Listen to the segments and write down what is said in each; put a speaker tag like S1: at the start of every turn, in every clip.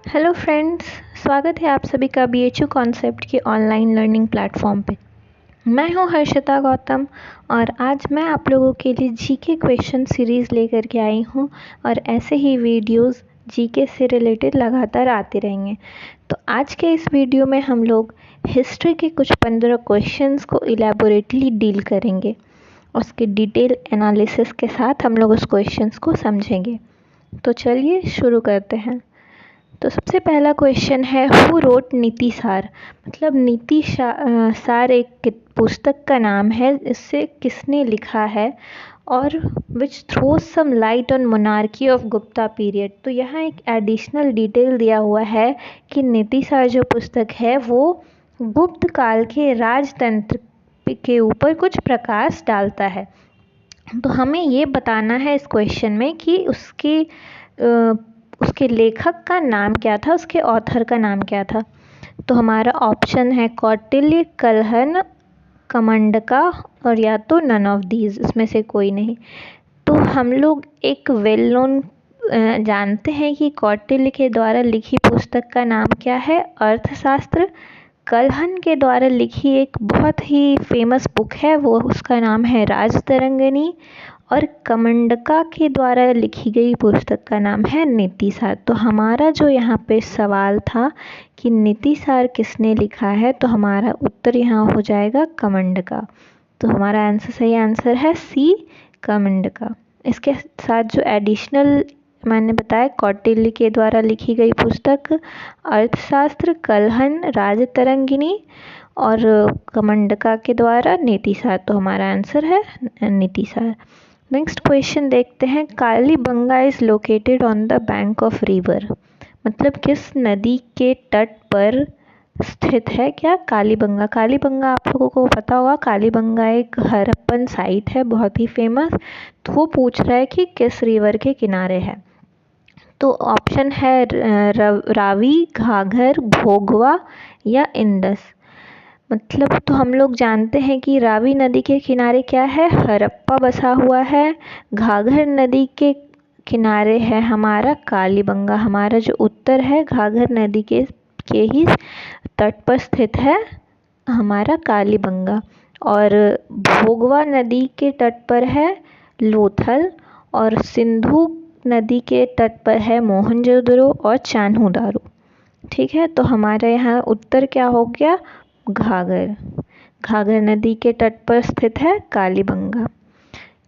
S1: Hello friends, स्वागत है आप सभी का BHU कॉन्सेप्ट के ऑनलाइन लर्निंग प्लेटफॉर्म पे। मैं हूं हर्षिता गौतम और आज मैं आप लोगों के लिए जीके क्वेश्चन सीरीज़ लेकर के आई हूं और ऐसे ही वीडियोस जीके से रिलेटेड लगातार आते रहेंगे। तो आज के इस वीडियो में हम लोग हिस्ट्री के कुछ 15 क्वेश्चंस को इलेबोरेटली डील करेंगे। उसके डिटेल एनालिसिस के साथ हम लोग उस क्वेश्चंस को समझेंगे। तो चलिए शुरू करते हैं। तो सबसे पहला क्वेश्चन है, हु रोट नीति सार। मतलब नीति सार एक पुस्तक का नाम है, इससे किसने लिखा है और which throws some light on monarchy of Gupta period. तो यहाँ एक एडिशनल डिटेल दिया हुआ है कि नीति सार जो पुस्तक है वो गुप्त काल के राजतंत्र के ऊपर कुछ प्रकाश डालता है। तो हमें ये बताना है इस क्वेश्चन में कि उसके लेखक का नाम क्या था, उसके ऑथर का नाम क्या था। तो हमारा ऑप्शन है कौटिल्य, कलहन, कमंडका और या तो नन ऑफ दीज, इसमें से कोई नहीं। तो हम लोग एक वेल नोन जानते हैं कि कौटिल्य के द्वारा लिखी पुस्तक का नाम क्या है, अर्थशास्त्र। कलहन के द्वारा लिखी एक बहुत ही फेमस बुक है, वो उसका नाम है राजतरंगिणी। और कमंडका के द्वारा लिखी गई पुस्तक का नाम है नीति सार। तो हमारा जो यहाँ पे सवाल था कि नीति सार किसने लिखा है, तो हमारा उत्तर यहाँ हो जाएगा कमंडका। तो हमारा आंसर, सही आंसर है सी, कमंडका। इसके साथ जो एडिशनल मैंने बताया, कौटिल्य के द्वारा लिखी गई पुस्तक अर्थशास्त्र, कलहन, राजतरंगिणी और कमंडका के द्वारा नीति सार। तो हमारा आंसर है नीति सार। नेक्स्ट क्वेश्चन देखते हैं, Kalibanga is located on the bank of river. मतलब किस नदी के तट पर स्थित है क्या कालीबंगा। कालीबंगा आप लोगों को पता होगा, कालीबंगा एक हड़प्पन साइट है, बहुत ही फेमस। तो वो पूछ रहा है कि किस रिवर के किनारे है। तो ऑप्शन है रावी, घाघर, भोगवा या इंडस। मतलब तो हम लोग जानते हैं कि रावी नदी के किनारे क्या है, हड़प्पा बसा हुआ है। घाघर नदी के किनारे है हमारा कालीबंगा। हमारा जो उत्तर है घाघर नदी के ही तट पर स्थित है हमारा कालीबंगा। और भोगवा नदी के तट पर है लोथल और सिंधु नदी के तट पर है मोहनजोदड़ो और चान्होदारो। ठीक है, तो हमारा यहाँ उत्तर क्या हो गया, घाघर। घाघर नदी के तट पर स्थित है कालीबंगा।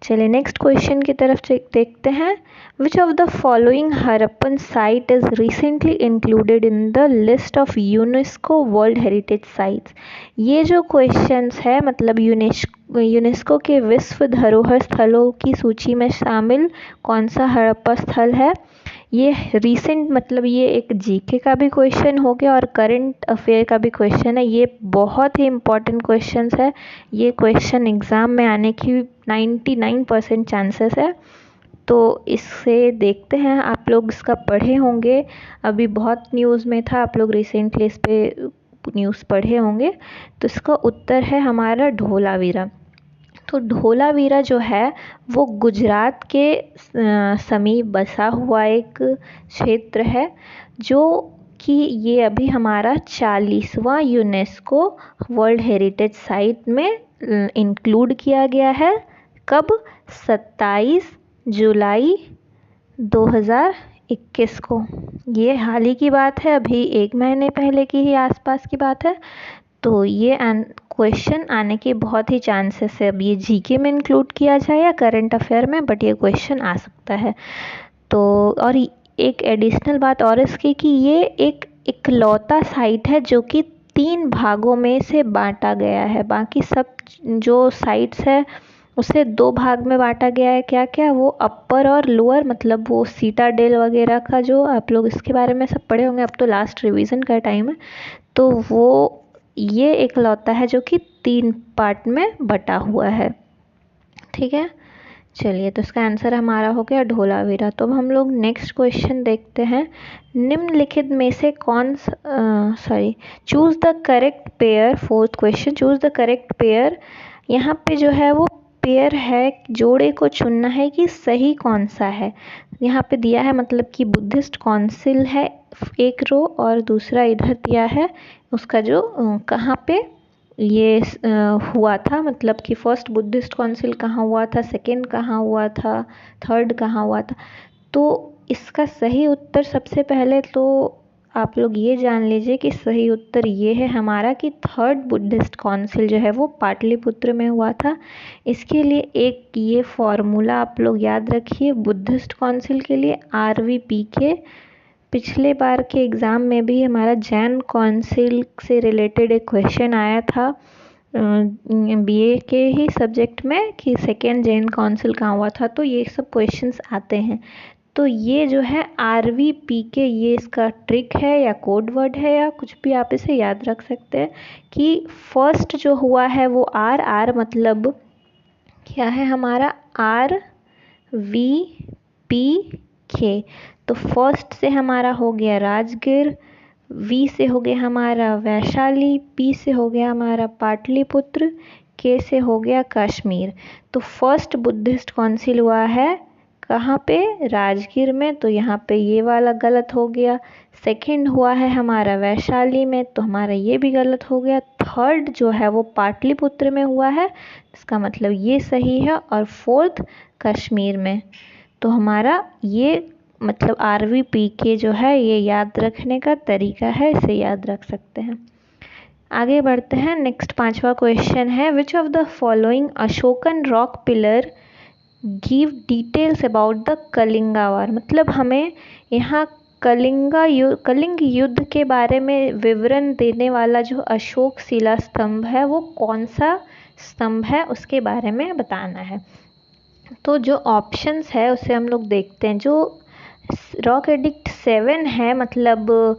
S1: चलिए नेक्स्ट क्वेश्चन की तरफ देखते हैं, विच of the following Harappan site is recently included in the list of UNESCO world heritage sites. ये जो क्वेश्चंस है, मतलब यूनेस्को के विश्व धरोहर स्थलों की सूची में शामिल कौन सा हड़प्पा स्थल है। ये रिसेंट, मतलब ये एक जीके का भी क्वेश्चन हो गया और करंट अफेयर का भी क्वेश्चन है। ये बहुत ही इम्पॉर्टेंट क्वेश्चंस है। ये क्वेश्चन एग्ज़ाम में आने की 99% चांसेस है। तो इससे देखते हैं, आप लोग इसका पढ़े होंगे, अभी बहुत न्यूज़ में था, आप लोग रिसेंटली इस पर न्यूज़ पढ़े होंगे। तो इसका उत्तर है हमारा धोलावीरा। तो धोलावीरा जो है वो गुजरात के समीप बसा हुआ एक क्षेत्र है, जो कि ये अभी हमारा 40वां यूनेस्को वर्ल्ड हेरिटेज साइट में इंक्लूड किया गया है। कब, 27 जुलाई 2021 को। ये हाल ही की बात है, अभी 1 महीने पहले की ही आसपास की बात है। तो ये क्वेश्चन आने के बहुत ही चांसेस है। अब ये जीके में इंक्लूड किया जाए या करंट अफेयर में, बट ये क्वेश्चन आ सकता है। तो और एक एडिशनल बात और इसकी कि ये एक इकलौता साइट है जो कि 3 भागों में से बांटा गया है। बाकी सब जो साइट्स है उसे 2 भाग में बांटा गया है। क्या क्या, वो अपर और लोअर, मतलब वो सीटाडेल वगैरह का, जो आप लोग इसके बारे में सब पढ़े होंगे। अब तो लास्ट रिवीजन का टाइम है। तो वो ये इकलौता है जो कि 3 पार्ट में बटा हुआ है। ठीक है, चलिए तो इसका आंसर हमारा हो गया धोलावीरा। तो अब हम लोग नेक्स्ट क्वेश्चन देखते हैं, निम्नलिखित में से choose the correct pair. Fourth question, choose the correct pair. यहाँ पे जो है वो पेयर है, जोड़े को चुनना है कि सही कौन सा है। यहाँ पे दिया है मतलब कि बुद्धिस्ट काउंसिल है एक रो, और दूसरा इधर दिया है उसका जो कहाँ पे ये हुआ था, मतलब कि फर्स्ट बुद्धिस्ट काउंसिल कहाँ हुआ था, सेकंड कहाँ हुआ था, थर्ड कहाँ हुआ था। तो इसका सही उत्तर सबसे पहले तो आप लोग ये जान लीजिए कि सही उत्तर ये है हमारा कि थर्ड बुद्धिस्ट काउंसिल जो है वो पाटलिपुत्र में हुआ था। इसके लिए एक ये फॉर्मूला आप लोग याद रखिए बुद्धिस्ट काउंसिल के लिए, RVPK। पिछले बार के एग्ज़ाम में भी हमारा जैन काउंसिल से रिलेटेड एक क्वेश्चन आया था BA के ही सब्जेक्ट में कि सेकेंड जैन काउंसिल कहाँ हुआ था, तो ये सब क्वेश्चंस आते हैं। तो ये जो है RVPK ये इसका ट्रिक है या कोड वर्ड है या कुछ भी आप इसे याद रख सकते हैं कि फर्स्ट जो हुआ है वो R मतलब क्या है हमारा RVPK। तो फर्स्ट से हमारा हो गया राजगीर, V से हो गया हमारा वैशाली, P से हो गया हमारा पाटलिपुत्र, K से हो गया कश्मीर। तो फर्स्ट बुद्धिस्ट काउंसिल हुआ है कहाँ पे, राजगीर में, तो यहाँ पे ये वाला गलत हो गया। सेकंड हुआ है हमारा वैशाली में, तो हमारा ये भी गलत हो गया। थर्ड जो है वो पाटलिपुत्र में हुआ है, इसका मतलब ये सही है। और फोर्थ कश्मीर में। तो हमारा ये मतलब RVPK जो है ये याद रखने का तरीका है, इसे याद रख सकते हैं। आगे बढ़ते हैं। नेक्स्ट 5वां क्वेश्चन है which of the following Ashokan rock pillar give details about the Kalinga war. मतलब हमें यहाँ कलिंग युद्ध के बारे में विवरण देने वाला जो अशोक शिला स्तंभ है वो कौन सा स्तंभ है उसके बारे में बताना है। तो जो ऑप्शंस है उसे हम लोग देखते हैं। जो रॉक एडिक्ट 7 है मतलब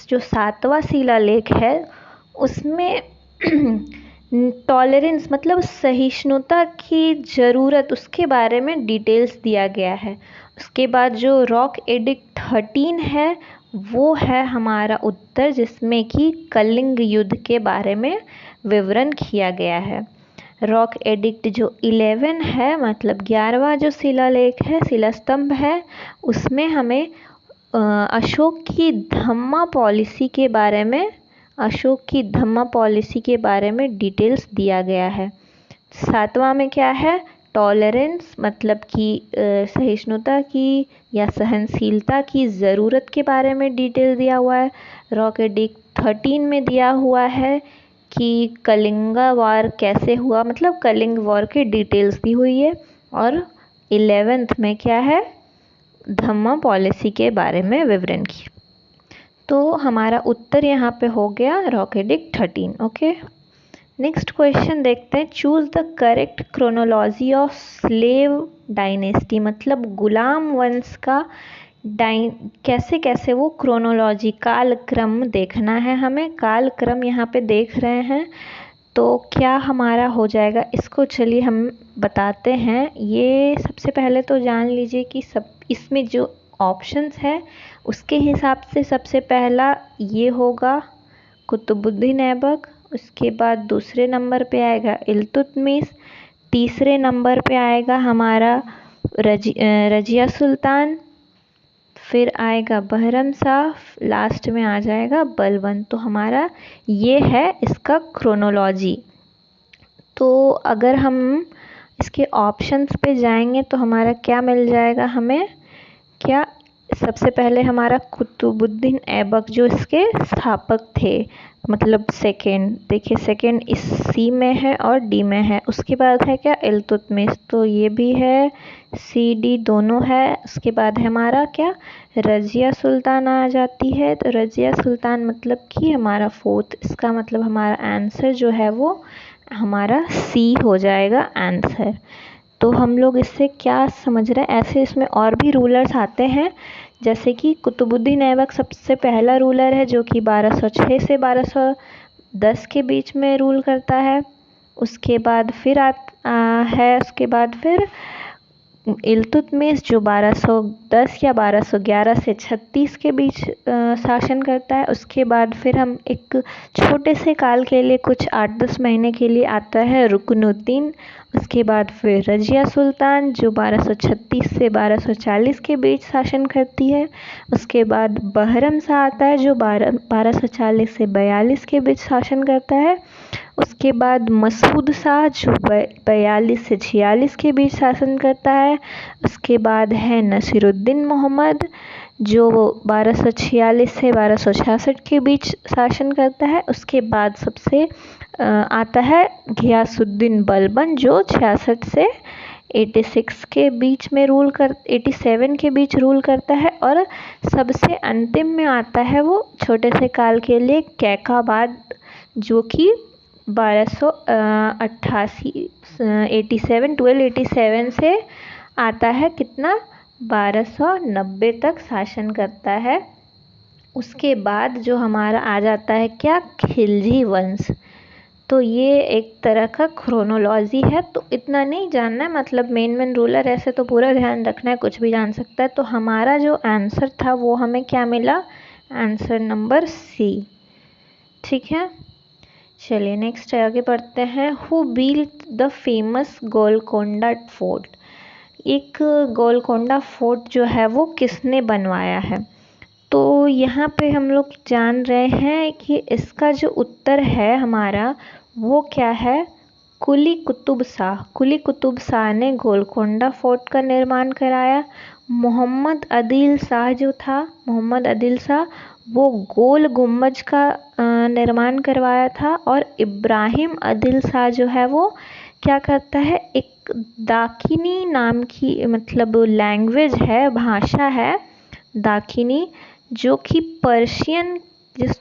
S1: जो 7वां शिलालेख है उसमें टॉलरेंस मतलब सहिष्णुता की ज़रूरत उसके बारे में डिटेल्स दिया गया है। उसके बाद जो रॉक एडिक्ट 13 है वो है हमारा उत्तर, जिसमें कि कलिंग युद्ध के बारे में विवरण किया गया है। रॉक एडिक्ट जो 11 है मतलब 11वां जो शिलालेख है शिलास्तंभ है उसमें हमें अशोक की धम्मा पॉलिसी के बारे में डिटेल्स दिया गया है। 7वां में क्या है, टॉलरेंस मतलब कि सहिष्णुता की या सहनशीलता की ज़रूरत के बारे में डिटेल दिया हुआ है। रॉक एडिक्ट 13 में दिया हुआ है कि कलिंगा वार कैसे हुआ, मतलब कलिंग वार की डिटेल्स दी हुई है। और 11th में क्या है, धम्मा पॉलिसी के बारे में विवरण की। तो हमारा उत्तर यहाँ पे हो गया rock edict 13। Okay, next question देखते हैं। Choose the correct chronology of slave dynasty. मतलब गुलाम वंश का कैसे कैसे वो क्रोनोलॉजी कालक्रम देखना है हमें। कालक्रम यहाँ पे देख रहे हैं तो क्या हमारा हो जाएगा, इसको चलिए हम बताते हैं। ये सबसे पहले तो जान लीजिए कि सब इसमें जो ऑप्शंस है उसके हिसाब से सबसे पहला ये होगा कुतुबुद्दीन ऐबक, उसके बाद दूसरे नंबर पे आएगा इल्तुतमिश, तीसरे नंबर पे आएगा हमारा रजिया सुल्तान, फिर आएगा बहरम शाह, लास्ट में आ जाएगा बलबन। तो हमारा ये है इसका क्रोनोलॉजी। तो अगर हम इसके ऑप्शंस पे जाएंगे तो हमारा क्या मिल जाएगा हमें, क्या सबसे पहले हमारा कुतुबुद्दीन ऐबक जो इसके स्थापक थे, मतलब सेकेंड, देखिए सेकेंड इस सी में है और डी में है। उसके बाद है क्या इल्तुतमिश, तो ये भी है, सी डी दोनों है। उसके बाद है हमारा क्या रजिया सुल्तान आ जाती है। तो रजिया सुल्तान मतलब कि हमारा फोर्थ, इसका मतलब हमारा आंसर जो है वो हमारा सी हो जाएगा आंसर। तो हम लोग इससे क्या समझ रहे हैं, ऐसे इसमें और भी रूलर्स आते हैं जैसे कि कुतुबुद्दीन ऐबक सबसे पहला रूलर है जो कि 1206 से 1210 के बीच में रूल करता है। उसके बाद फिर उसके बाद फिर इल्तुतमिश जो 1210 या 1211 से 36 के बीच शासन करता है। उसके बाद फिर हम एक छोटे से काल के लिए कुछ 8-10 महीने के लिए आता है रुकनुद्दीन। उसके बाद फिर रजिया सुल्तान जो 1236 से 1240 के बीच शासन करती है। उसके बाद बहरम शाह आता है जो 1240 से 42 के बीच शासन करता है। उसके बाद मसूद शाह जो 42 से 46 के बीच शासन करता है। उसके बाद है नसीरुद्दीन मोहम्मद जो 1246 से 1266 के बीच शासन करता है। उसके बाद सबसे आता है घियासुद्दीन बलबन जो 66 से 86 के बीच में 87 के बीच रूल करता है। और सबसे अंतिम में आता है वो छोटे से काल के लिए कैकाबाद जो कि 1287 से आता है कितना 1290 तक शासन करता है। उसके बाद जो हमारा आ जाता है क्या खिलजी वंश। तो ये एक तरह का क्रोनोलॉजी है, तो इतना नहीं जानना है, मतलब मेन रूलर ऐसे तो पूरा ध्यान रखना है, कुछ भी जान सकता है। तो हमारा जो आंसर था वो हमें क्या मिला, आंसर नंबर सी। ठीक है, चलिए नेक्स्ट आगे बढ़ते हैं। Who built the famous Golconda fort. एक गोलकोंडा फोर्ट जो है वो किसने बनवाया है। तो यहाँ पे हम लोग जान रहे हैं कि इसका जो उत्तर है हमारा वो क्या है, कुली कुतुब शाह। कुली कुतुब शाह ने गोलकोंडा फोर्ट का निर्माण कराया। मोहम्मद आदिल शाह जो था, मोहम्मद आदिल शाह वो गोल गुम्बज का निर्माण करवाया था। और इब्राहिम आदिल शाह जो है वो क्या करता है, एक दाकिनी नाम की मतलब लैंग्वेज है, भाषा है दाकिनी, जो कि पर्शियन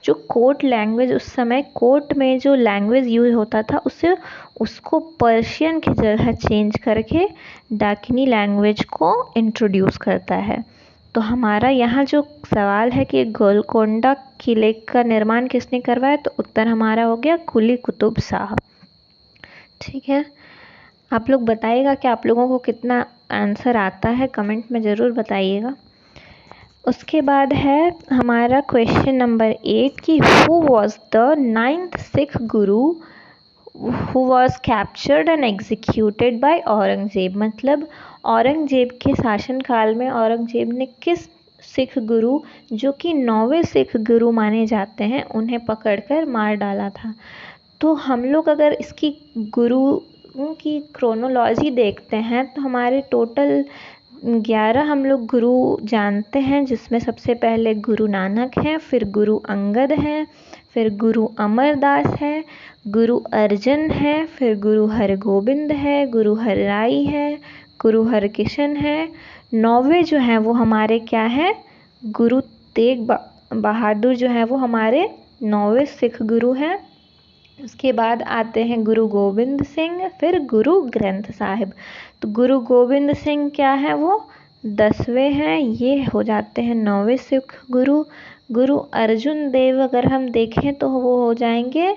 S1: जो कोर्ट लैंग्वेज उस समय कोर्ट में जो लैंग्वेज यूज होता था उसको पर्शियन की जगह चेंज करके दाकिनी लैंग्वेज को इंट्रोड्यूस करता है। तो हमारा यहाँ जो सवाल है कि गोलकोंडा किले का निर्माण किसने करवाया, तो उत्तर हमारा हो गया कुली कुतुब शाह। ठीक है, आप लोग बताइएगा कि आप लोगों को कितना आंसर आता है, कमेंट में ज़रूर बताइएगा। उसके बाद है हमारा क्वेश्चन नंबर 8 कि who was the 9th Sikh Guru who was captured and executed by Aurangzeb. मतलब औरंगजेब के शासनकाल में औरंगजेब ने किस सिख गुरु जो कि 9वें सिख गुरु माने जाते हैं उन्हें पकड़कर मार डाला था। तो हम लोग अगर इसकी गुरु की क्रोनोलॉजी देखते हैं तो हमारे टोटल 11 हम लोग गुरु जानते हैं, जिसमें सबसे पहले गुरु नानक हैं, फिर गुरु अंगद हैं, फिर गुरु अमरदास है, गुरु अर्जन है, फिर गुरु हरगोबिंद है, गुरु हरराई है, गुरु हरकिशन है। 9वें जो हैं वो हमारे क्या हैं, गुरु तेग बहादुर जो हैं वो हमारे 9वें सिख गुरु हैं। उसके बाद आते हैं गुरु गोविंद सिंह, फिर गुरु ग्रंथ साहिब। तो गुरु गोविंद सिंह क्या है, वो 10वें हैं, ये हो जाते हैं 9वें सिख गुरु। गुरु अर्जुन देव अगर हम देखें तो वो हो जाएंगे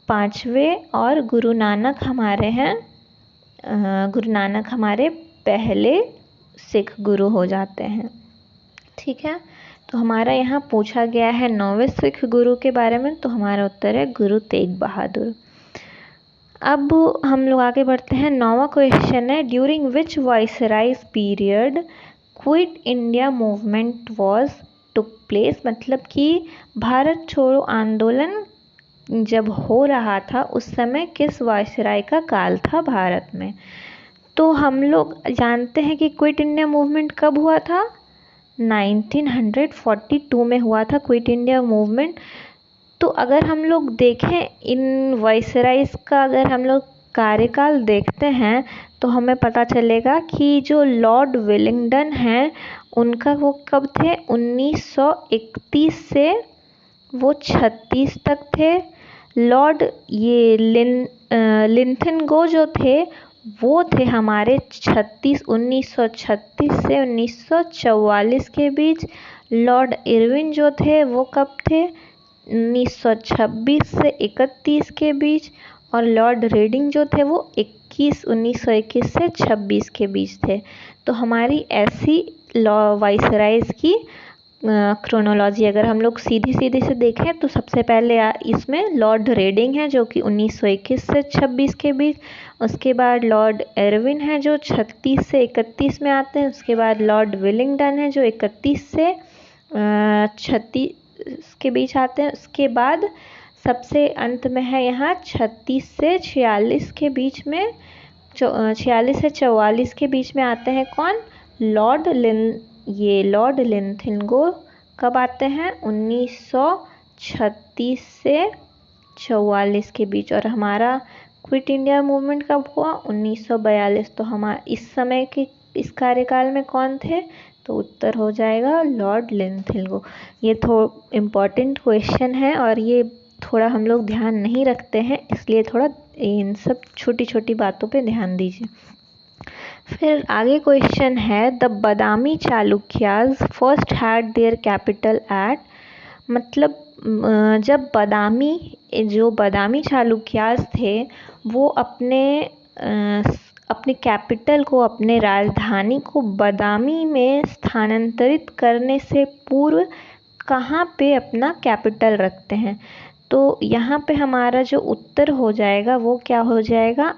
S1: 5वें। और गुरु नानक हमारे हैं, गुरु नानक हमारे पहले सिख गुरु हो जाते हैं। ठीक है, तो हमारा यहाँ पूछा गया है 9वें सिख गुरु के बारे में, तो हमारा उत्तर है गुरु तेग बहादुर। अब हम लोग आगे बढ़ते हैं। 9वां क्वेश्चन है, during which viceroy's period Quit India movement was took place. मतलब कि भारत छोड़ो आंदोलन जब हो रहा था उस समय किस वाइसराय का काल था भारत में। तो हम लोग जानते हैं कि क्विट इंडिया मूवमेंट कब हुआ था, 1942 में हुआ था क्विट इंडिया मूवमेंट। तो अगर हम लोग देखें इन वाइसराइज का, अगर हम लोग कार्यकाल देखते हैं तो हमें पता चलेगा कि जो लॉर्ड वेलिंगटन हैं उनका वो कब थे, 1931 से वो 36 तक थे। लॉर्ड ये लिंथनगो जो थे वो थे हमारे 1936 से 1944 के बीच। लॉर्ड इरविन जो थे वो कब थे, 1926 से 31 के बीच। और लॉर्ड रेडिंग जो थे वो 1921 से 26 के बीच थे। तो हमारी ऐसी वाइसराइज की क्रोनोलॉजी अगर हम लोग सीधी सीधी से देखें तो सबसे पहले इसमें लॉर्ड रेडिंग है जो कि 1921 से 26 के बीच, उसके बाद लॉर्ड एरविन है जो 36 से 31 में आते हैं, उसके बाद लॉर्ड विलिंगडन है जो 31 से 36 के बीच आते हैं, उसके बाद सबसे अंत में है यहाँ 36 से 46 के बीच में 46 से 44 के बीच में आते हैं कौन, लॉर्ड लिंथिंगो कब आते हैं 1936 से 44 के बीच। और हमारा क्विट इंडिया मूवमेंट कब हुआ 1942। तो हमारा इस समय के इस कार्यकाल में कौन थे, तो उत्तर हो जाएगा लॉर्ड लिंथिंगो। ये इम्पॉर्टेंट क्वेश्चन है और ये थोड़ा हम लोग ध्यान नहीं रखते हैं, इसलिए थोड़ा इन सब छोटी छोटी बातों पे ध्यान दीजिए। फिर आगे क्वेश्चन है the Badami Chalukyas first had their capital eight, मतलब जब बादामी चालुक्याज थे वो अपने कैपिटल को, अपने राजधानी को बादामी में स्थानांतरित करने से पूर्व कहाँ पे अपना कैपिटल रखते हैं। तो यहाँ पे हमारा जो उत्तर हो जाएगा वो क्या हो जाएगा,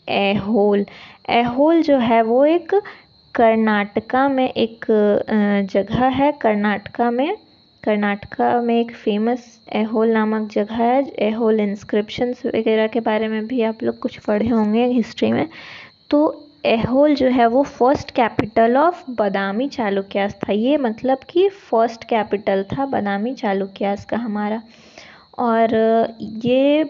S1: ऐहोल। ऐहोल जो है वो एक कर्नाटका में एक जगह है, कर्नाटका में एक फेमस ऐहोल नामक जगह है। ऐहोल इंस्क्रिप्शंस वगैरह के बारे में भी आप लोग कुछ पढ़े होंगे हिस्ट्री में। तो ऐहोल जो है वो फर्स्ट कैपिटल ऑफ बादामी चालुक्यास था, ये मतलब कि फर्स्ट कैपिटल था बादामी चालुक्यास का हमारा। और ये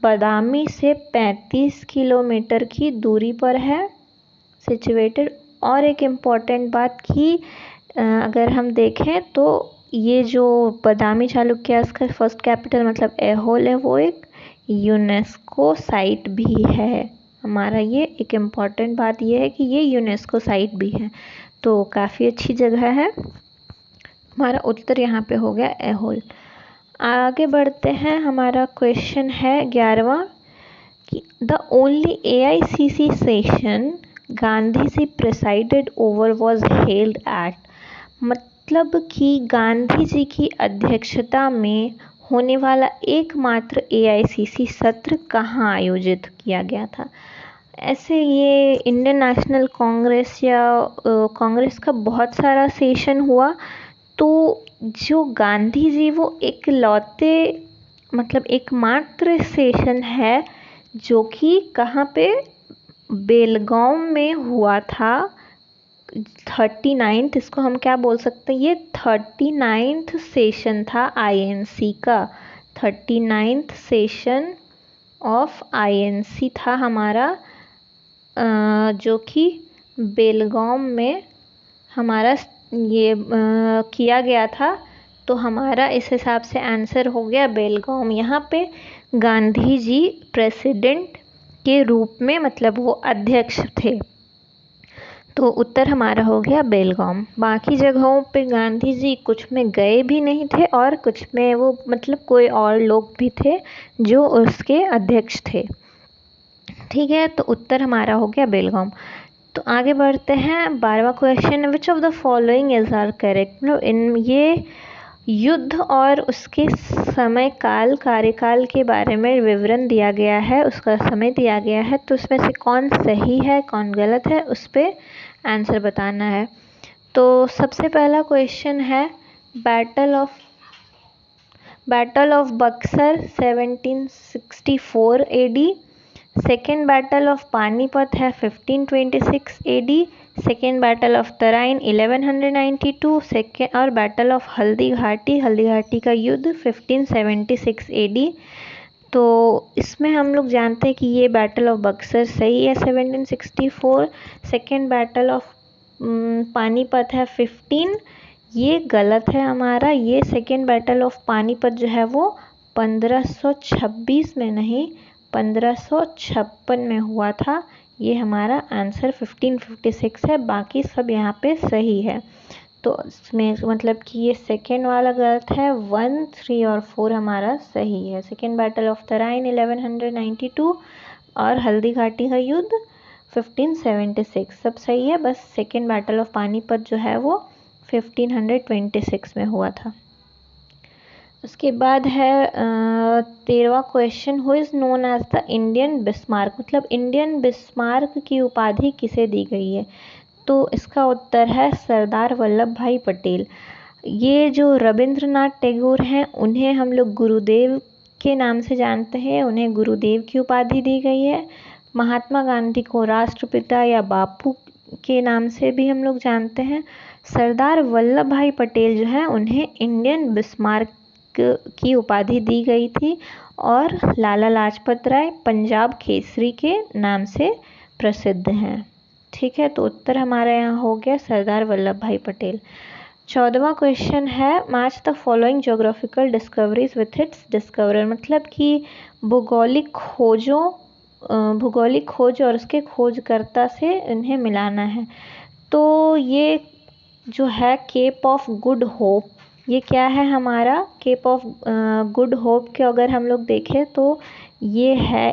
S1: बादामी से 35 किलोमीटर की दूरी पर है सिचुएटेड। और एक इम्पॉर्टेंट बात कि अगर हम देखें तो ये जो बादामी चालुक्यास का फर्स्ट कैपिटल मतलब ऐहोल है वो एक यूनेस्को साइट भी है हमारा। ये एक इम्पॉर्टेंट बात ये है कि ये यूनेस्को साइट भी है, तो काफ़ी अच्छी जगह है। हमारा उत्तर यहाँ पे हो गया ऐहोल। आगे बढ़ते हैं, हमारा क्वेश्चन है 11वां कि the only AICC session Gandhi ji presided over was held at, मतलब कि गांधी जी की अध्यक्षता में होने वाला एकमात्र AICC सत्र कहाँ आयोजित किया गया था। ऐसे ये इंडियन नेशनल कांग्रेस या कांग्रेस का बहुत सारा सेशन हुआ, तो जो गांधी जी वो इकलौते मतलब एकमात्र सेशन है जो कि कहाँ पे, बेलगांव में हुआ था। 39th, इसको हम क्या बोल सकते हैं, ये 39th सेशन था INC का। 39th सेशन ऑफ INC था हमारा, जो कि बेलगांव में हमारा ये किया गया था। तो हमारा इस हिसाब से आंसर हो गया बेलगांव। यहाँ पे गांधी जी प्रेसिडेंट के रूप में मतलब वो अध्यक्ष थे, तो उत्तर हमारा हो गया बेलगांव। बाकी जगहों पे गांधी जी कुछ में गए भी नहीं थे और कुछ में वो मतलब कोई और लोग भी थे जो उसके अध्यक्ष थे। ठीक है, तो उत्तर हमारा हो गया बेलगांव। तो आगे बढ़ते हैं, 12वां question, which of the following is are correct. इन ये युद्ध और उसके समय काल कार्यकाल के बारे में विवरण दिया गया है, उसका समय दिया गया है, तो उसमें से कौन सही है कौन गलत है उस पर आंसर बताना है। तो सबसे पहला क्वेश्चन है battle of Buxar 1764 AD, second battle of Panipat है 1526 AD, second battle of Tarain 1192, second और बैटल ऑफ हल्दी घाटी का युद्ध 1576 AD। तो इसमें हम लोग जानते हैं कि ये बैटल ऑफ बक्सर सही है 1764, सेकेंड बैटल ऑफ पानीपत है 15, ये गलत है हमारा। ये सेकेंड बैटल ऑफ पानीपत जो है वो 1526 में नहीं 1556 में हुआ था। ये हमारा आंसर 1556 है, बाकी सब यहाँ पे सही है। तो इसमें मतलब कि ये सेकेंड वाला गलत है, 1, 3 और 4 हमारा सही है। सेकेंड बैटल ऑफ तराइन 1192 और हल्दी घाटी का युद्ध 1576 सब सही है, बस सेकेंड बैटल ऑफ पानीपत जो है वो 1526 में हुआ था। उसके बाद है 13वां question, who is known as the Indian Bismarck, मतलब इंडियन बिस्मार्क की उपाधि किसे दी गई है? तो इसका उत्तर है सरदार वल्लभ भाई पटेल। ये जो रविंद्रनाथ टैगोर हैं उन्हें हम लोग गुरुदेव के नाम से जानते हैं, उन्हें गुरुदेव की उपाधि दी गई है। महात्मा गांधी को राष्ट्रपिता या बापू के नाम से भी हम लोग जानते हैं। सरदार वल्लभ भाई पटेल जो है उन्हें इंडियन बिस्मार्क की उपाधि दी गई थी और लाला लाजपत राय पंजाब केसरी के नाम से प्रसिद्ध हैं। ठीक है, तो उत्तर हमारा यहाँ हो गया सरदार वल्लभ भाई पटेल। 14वां क्वेश्चन है, match the following geographical discoveries with its discoverer, मतलब कि भूगोलिक खोज और उसके खोजकर्ता से इन्हें मिलाना है। तो ये जो है केप ऑफ गुड होप, ये क्या है हमारा केप ऑफ गुड होप के अगर हम लोग देखें तो ये है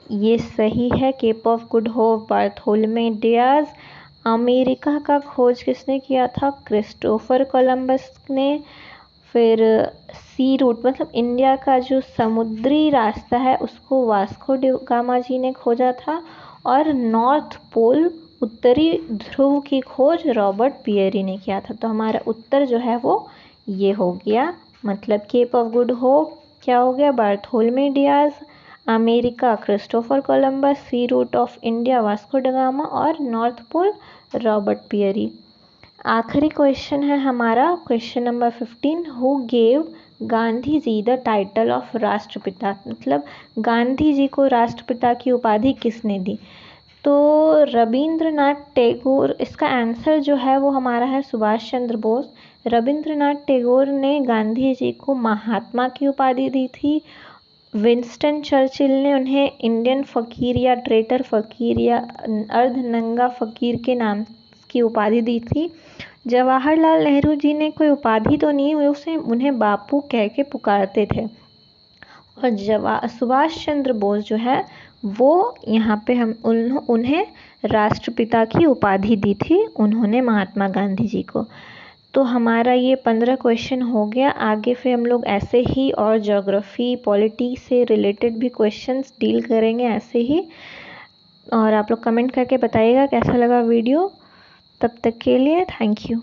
S1: ये सही है। Cape of Good Hope Bartholomew Diaz. America का खोज किसने किया था? क्रिस्टोफर कोलंबस ने। फिर सी रूट मतलब इंडिया का जो समुद्री रास्ता है उसको वास्को डी गामा जी ने खोजा था। और नॉर्थ पोल उत्तरी ध्रुव की खोज रॉबर्ट पियरी ने किया था। तो हमारा उत्तर जो है वो ये हो गया, मतलब केप ऑफ गुड होप क्या हो गया? Bartholomew Diaz. America Christopher Columbus. Sea route of India Vasco da Gama. और नॉर्थ पोल रॉबर्ट पियरी। आखिरी क्वेश्चन है हमारा question number 15, who gave Gandhi ji the title of राष्ट्रपिता, मतलब गांधी जी को राष्ट्रपिता की उपाधि किसने दी? तो रविंद्रनाथ टैगोर, इसका आंसर जो है वो हमारा है सुभाष चंद्र बोस। रविंद्रनाथ टैगोर ने गांधी जी को महात्मा की उपाधि दी थी। विंस्टन चर्चिल ने उन्हें इंडियन फ़कीर या ट्रेटर फ़कीर या अर्धनंगा फ़कीर के नाम की उपाधि दी थी। जवाहरलाल नेहरू जी ने कोई उपाधि तो नहीं, उसे उन्हें बापू कह के पुकारते थे। और सुभाष चंद्र बोस जो है वो यहाँ पे हम उन्हें राष्ट्रपिता की उपाधि दी थी उन्होंने महात्मा गांधी जी को। तो हमारा ये 15 क्वेश्चन हो गया। आगे फिर हम लोग ऐसे ही और ज्योग्राफी पॉलिटी से रिलेटेड भी क्वेश्चंस डील करेंगे ऐसे ही। और आप लोग कमेंट करके बताइएगा कैसा लगा वीडियो। तब तक के लिए थैंक यू।